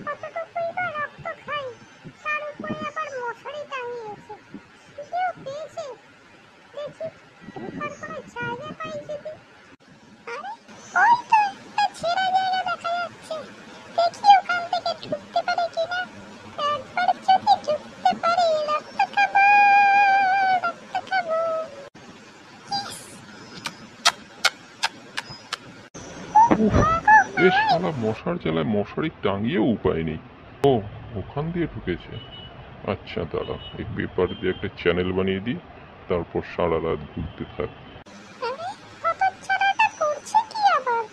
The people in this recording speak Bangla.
কতটুকুই বা রক্ত খাই, তার উপরে আবার মশারি টাঙিয়েছে। কেউ পেয়েছে, দেখি ঢোকার কোনো জায়গা পাই যদি। আরে ওই তো একটা ছেঁড়া জায়গা দেখা যাচ্ছে, দেখি ওখান থেকে ঢুকতে পারে কিনা। একবার যদি ঢুকতে পারি রক্ত খাবো, রক্ত খাবো। উফ, এ শালা মশার জ্বালায় মশারি টাঙিয়েও উপায় নেই। ও, ওখান দিয়ে ঢুকেছে। আচ্ছা দাঁড়া, এই পেপার দিয়ে একটা চ্যানেল বানিয়ে দিই, তারপর সারা রাত ঘুরতে থাক। আরে হতচ্ছাড়াটা করছে কি আবার?